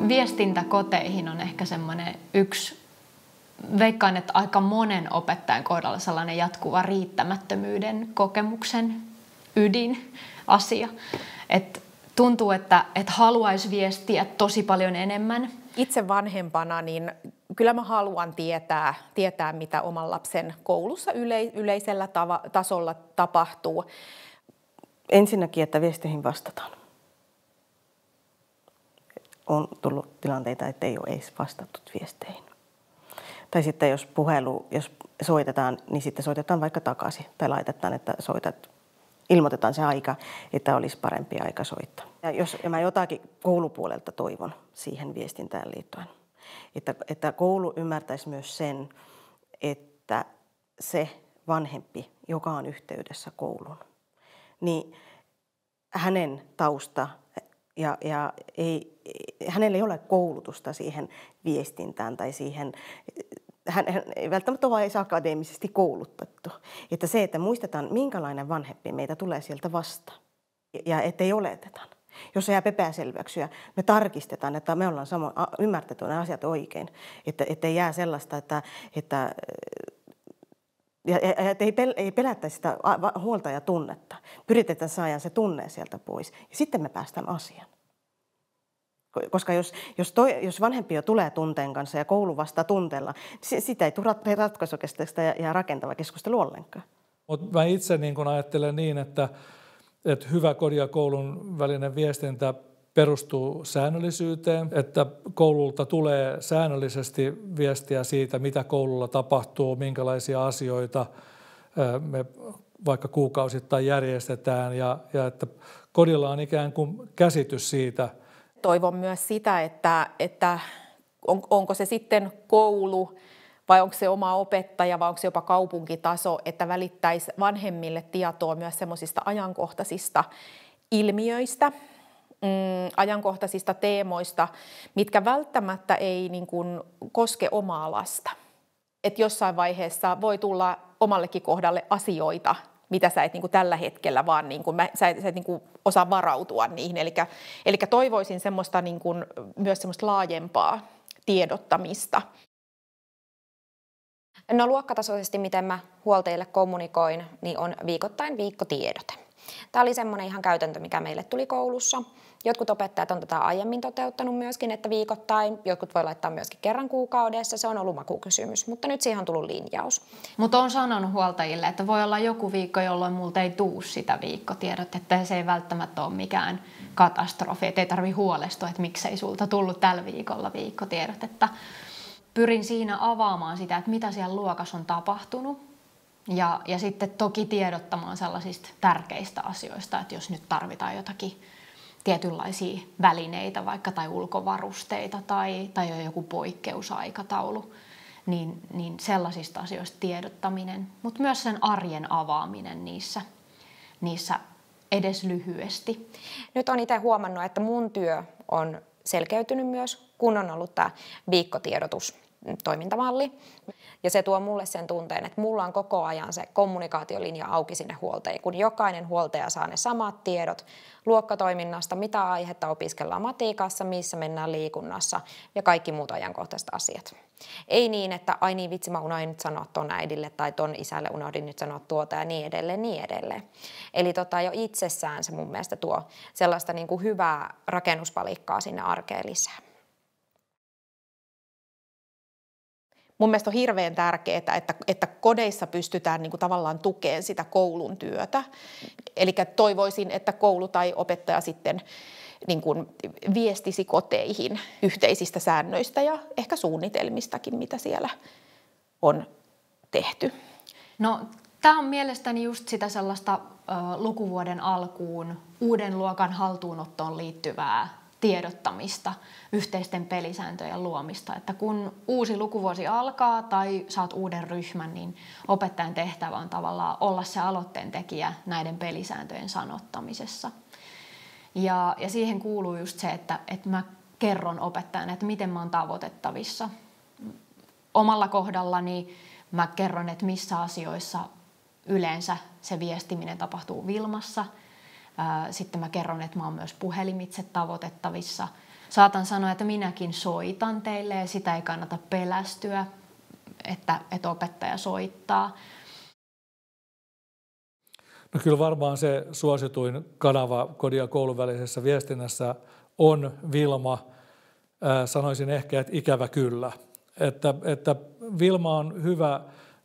Viestintä koteihin on ehkä semmoinen yksi, veikkaan, että aika monen opettajan kohdalla sellainen jatkuva riittämättömyyden kokemuksen ydinasia. Että tuntuu, että haluaisi viestiä tosi paljon enemmän. Itse vanhempana niin kyllä mä haluan tietää mitä oman lapsen koulussa yleisellä tasolla tapahtuu. Ensinnäkin, että viesteihin vastataan. On tullut tilanteita, että ei ole edes vastattu viesteihin. Tai sitten jos soitetaan, niin sitten soitetaan vaikka takaisin. Tai laitetaan, että ilmoitetaan se aika, että olisi parempi aika soittaa. Ja mä jotakin koulupuolelta toivon siihen viestintään liittyen. Että koulu ymmärtäisi myös sen, että se vanhempi, joka on yhteydessä kouluun, niin hänen tausta hänellä ei ole koulutusta siihen viestintään tai siihen, hän ei välttämättä ole edes akadeemisesti koulutettu. Että se, että muistetaan, minkälainen vanhempi meitä tulee sieltä vastaan ja ettei oletetaan. Jos jää epäselväksi, me tarkistetaan, että me ollaan ymmärtetty ne asiat oikein. Että ei jää sellaista, että ei pelättäisi sitä huoltajatunnetta. Pyritetään saada se tunne sieltä pois ja sitten me päästään asiaan. Koska jos vanhempi jo tulee tunteen kanssa ja koulu vastaa tunteella, niin sitä ei tule ratkaisukestäistä ja rakentava keskustelu ollenkaan. Mutta mä itse niin ajattelen niin, että hyvä kodin ja koulun välinen viestintä perustuu säännöllisyyteen, että koululta tulee säännöllisesti viestiä siitä, mitä koululla tapahtuu, minkälaisia asioita me vaikka kuukausittain järjestetään ja että kodilla on ikään kuin käsitys siitä. Toivon myös sitä, että onko se sitten koulu vai onko se oma opettaja vai onko se jopa kaupunkitaso, että välittäisi vanhemmille tietoa myös semmoisista ajankohtaisista ilmiöistä, ajankohtaisista teemoista, mitkä välttämättä ei niin kuin koske omaa lasta. Että jossain vaiheessa voi tulla omallekin kohdalle asioita, mitä sä et niin kuin tällä hetkellä vaan sä et niin kuin osaa varautua niihin. Eli toivoisin semmoista niin kuin, myös semmoista laajempaa tiedottamista. No luokkatasoisesti, miten mä huoltajille kommunikoin, niin on viikoittain viikkotiedote. Tämä oli semmoinen ihan käytäntö, mikä meille tuli koulussa. Jotkut opettajat on tätä aiemmin toteuttanut myöskin, että viikoittain. Jotkut voi laittaa myöskin kerran kuukaudessa. Se on ollut makukysymys, mutta nyt siihen on tullut linjaus. Mutta olen sanonut huoltajille, että voi olla joku viikko, jolloin multa ei tuu sitä viikkotiedot. Että se ei välttämättä ole mikään katastrofi. Että ei tarvitse huolestua, että miksei sulta tullut tällä viikolla viikkotiedot. Että pyrin siinä avaamaan sitä, että mitä siellä luokassa on tapahtunut. Ja sitten toki tiedottamaan sellaisista tärkeistä asioista, että jos nyt tarvitaan jotakin tietynlaisia välineitä vaikka tai ulkovarusteita tai on joku poikkeusaikataulu, niin sellaisista asioista tiedottaminen, mutta myös sen arjen avaaminen niissä edes lyhyesti. Nyt olen itse huomannut, että mun työ on selkeytynyt myös, kun on ollut tämä viikkotiedotustoimintamalli. Ja se tuo mulle sen tunteen, että mulla on koko ajan se kommunikaatiolinja auki sinne huoltajiin, kun jokainen huoltaja saa ne samat tiedot luokkatoiminnasta, mitä aihetta opiskellaan matikassa, missä mennään liikunnassa ja kaikki muut ajankohtaiset asiat. Ei niin, että ai niin vitsi, mä unohdin nyt sanoa ton äidille tai ton isälle unohdin nyt sanoa tuota ja niin edelleen, niin edelleen. Eli jo itsessään se mun mielestä tuo sellaista niin kuin hyvää rakennuspalikkaa sinne arkeen lisää. Mun mielestä on hirveän tärkeää, että kodeissa pystytään niin kuin tavallaan tukemaan sitä koulun työtä. Eli toivoisin, että koulu tai opettaja sitten niin kuin viestisi koteihin yhteisistä säännöistä ja ehkä suunnitelmistakin, mitä siellä on tehty. No, tämä on mielestäni just sitä sellaista lukuvuoden alkuun uuden luokan haltuunottoon liittyvää tiedottamista, yhteisten pelisääntöjen luomista. Että kun uusi lukuvuosi alkaa tai saat uuden ryhmän, niin opettajan tehtävä on tavallaan olla se aloitteen tekijä näiden pelisääntöjen sanottamisessa. Ja siihen kuuluu just se, että mä kerron opettajana, että miten mä oon tavoitettavissa. Omalla kohdallani mä kerron, että missä asioissa yleensä se viestiminen tapahtuu Wilmassa. Sitten mä kerron, että mä oon myös puhelimitse tavoitettavissa. saatan sanoa, että minäkin soitan teille ja sitä ei kannata pelästyä, että opettaja soittaa. No kyllä varmaan se suosituin kanava kodin ja koulun välisessä viestinnässä on Wilma. Sanoisin ehkä, että ikävä kyllä. Että Wilma on hyvä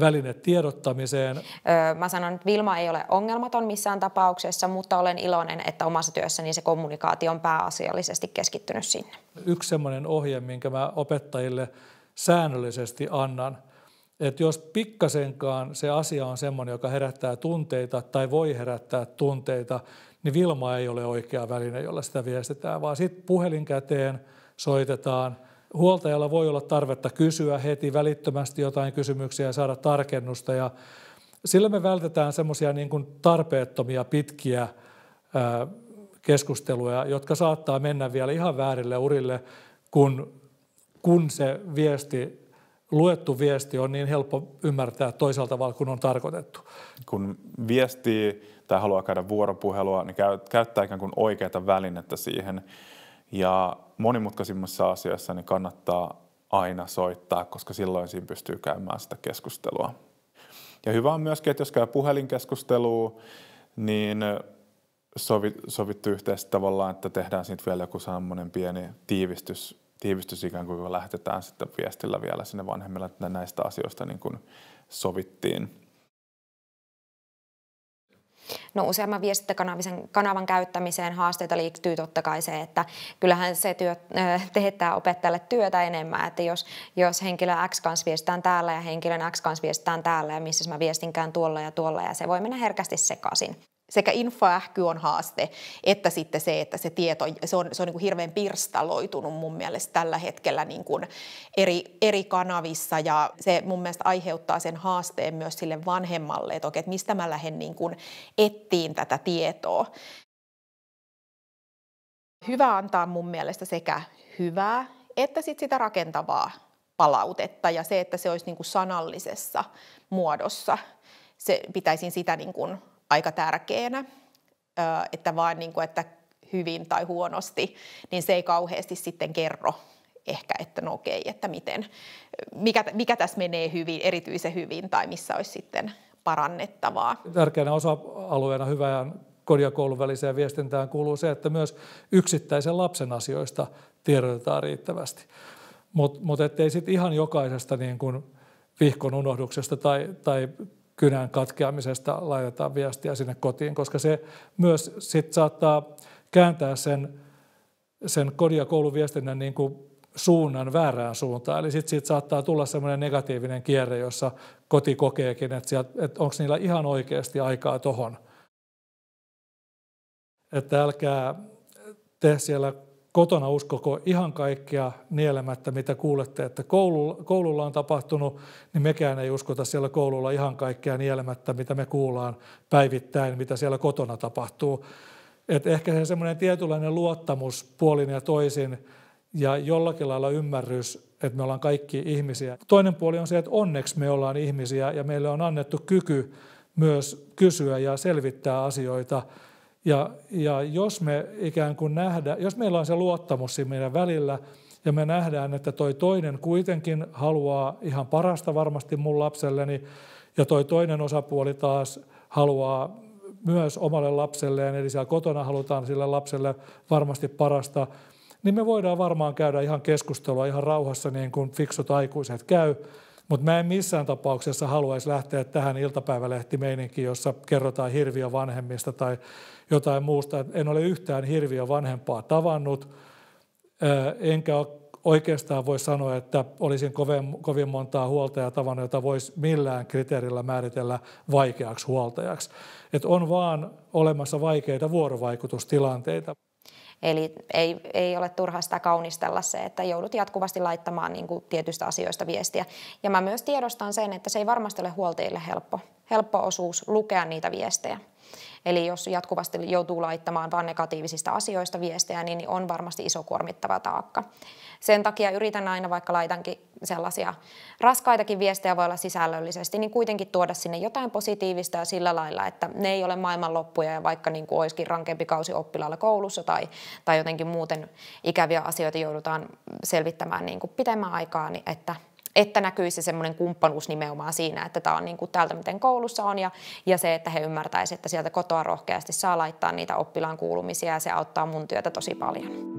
väline tiedottamiseen. Mä sanon, että Wilma ei ole ongelmaton missään tapauksessa, mutta olen iloinen, että omassa työssäni se kommunikaatio on pääasiallisesti keskittynyt sinne. Yksi semmoinen ohje, minkä mä opettajille säännöllisesti annan, että jos pikkasenkaan se asia on semmoinen, joka herättää tunteita tai voi herättää tunteita, niin Wilma ei ole oikea väline, jolla sitä viestitään, vaan sitten puhelin käteen soitetaan. Huoltajalla voi olla tarvetta kysyä heti välittömästi jotain kysymyksiä ja saada tarkennusta. Ja sillä me vältetään semmoisia niin kuin tarpeettomia pitkiä keskusteluja, jotka saattaa mennä vielä ihan väärille urille, kun se luettu viesti on niin helppo ymmärtää toisella tavalla kuin on tarkoitettu. Kun viestii tai haluaa käydä vuoropuhelua, niin käyttää ikään kuin oikeaa välinettä siihen. Ja monimutkaisimmissa asioissa niin kannattaa aina soittaa, koska silloin siinä pystyy käymään sitä keskustelua. Ja hyvä on myöskin, että jos käy puhelinkeskustelua, niin sovittu yhteisesti tavallaan, että tehdään siitä vielä joku semmoinen pieni tiivistys ikään kuin, kun lähetetään sitten viestillä vielä sinne vanhemmille, että näistä asioista niin kuin sovittiin. No useamman viestintäkanavan käyttämiseen haasteita liittyy totta kai se, että kyllähän se teettää opettajalle työtä enemmän, että jos henkilö X kanssa viestitään täällä ja henkilön X kanssa viestitään täällä ja missä mä viestinkään tuolla ja se voi mennä herkästi sekaisin. Sekä infoähky on haaste, että sitten se, että se tieto, se on niin kuin hirveän pirstaloitunut mun mielestä tällä hetkellä niin kuin eri kanavissa, ja se mun mielestä aiheuttaa sen haasteen myös sille vanhemmalle, että okei, että mistä mä lähden niin kuin etsiin tätä tietoa. Hyvä antaa mun mielestä sekä hyvää että sit sitä rakentavaa palautetta, ja se, että se olisi niin kuin sanallisessa muodossa, se pitäisin sitä niin kuin aika tärkeänä, että vaan niin kuin, että hyvin tai huonosti, niin se ei kauheasti sitten kerro ehkä, että no okei, että mikä tässä menee hyvin, erityisen hyvin tai missä olisi sitten parannettavaa. Tärkeänä osa-alueena hyvään kodin ja koulun väliseen viestintään kuuluu se, että myös yksittäisen lapsen asioista tiedotetaan riittävästi. Mutta ettei sitten ihan jokaisesta niin kuin vihkon unohduksesta tai kynän katkeamisesta laitetaan viestiä sinne kotiin, koska se myös sit saattaa kääntää sen kodin ja koulun viestinnän niin kuin suunnan väärään suuntaan. Eli sitten siitä saattaa tulla semmoinen negatiivinen kierre, jossa koti kokeekin, että onko niillä ihan oikeasti aikaa tohon. Että älkää te siellä kotona uskoko ihan kaikkea nielemättä, mitä kuulette, että koululla on tapahtunut, niin mekään ei uskota siellä koululla ihan kaikkea nielemättä, mitä me kuullaan päivittäin, mitä siellä kotona tapahtuu. Et ehkä se semmoinen tietynlainen luottamus puolin ja toisin ja jollakin lailla ymmärrys, että me ollaan kaikki ihmisiä. Toinen puoli on se, että onneksi me ollaan ihmisiä ja meille on annettu kyky myös kysyä ja selvittää asioita. Ja jos me ikään kuin jos meillä on se luottamus siinä meidän välillä ja me nähdään, että toi toinen kuitenkin haluaa ihan parasta varmasti mun lapselleni ja toi toinen osapuoli taas haluaa myös omalle lapselleen, eli siellä kotona halutaan sille lapselle varmasti parasta, niin me voidaan varmaan käydä ihan keskustelua ihan rauhassa niin kuin fiksut aikuiset käy. Mutta mä en missään tapauksessa haluaisi lähteä tähän iltapäivälehtimeininkiin, jossa kerrotaan hirviö vanhemmista tai jotain muusta. En ole yhtään hirviö vanhempaa tavannut, enkä oikeastaan voi sanoa, että olisin kovin montaa huoltajaa tavannut, jota voisi millään kriteerillä määritellä vaikeaksi huoltajaksi. Et on vaan olemassa vaikeita vuorovaikutustilanteita. Eli ei ole turha sitä kaunistella se, että joudut jatkuvasti laittamaan niin kuin tietystä asioista viestiä. Ja mä myös tiedostan sen, että se ei varmasti ole huoltajille helppo osuus lukea niitä viestejä. Eli jos jatkuvasti joutuu laittamaan vain negatiivisista asioista viestejä, niin on varmasti iso kuormittava taakka. Sen takia yritän aina, vaikka laitankin sellaisia raskaitakin viestejä voi olla sisällöllisesti, niin kuitenkin tuoda sinne jotain positiivista ja sillä lailla, että ne ei ole maailmanloppuja ja vaikka niin kuin olisikin rankempi kausi oppilaalla koulussa tai jotenkin muuten ikäviä asioita joudutaan selvittämään niin kuin pitemmän aikaa, niin että näkyisi semmoinen kumppanuus nimenomaan siinä, että tämä on niin kuin täältä miten koulussa on ja se, että he ymmärtäisivät, että sieltä kotoa rohkeasti saa laittaa niitä oppilaan kuulumisia ja se auttaa mun työtä tosi paljon.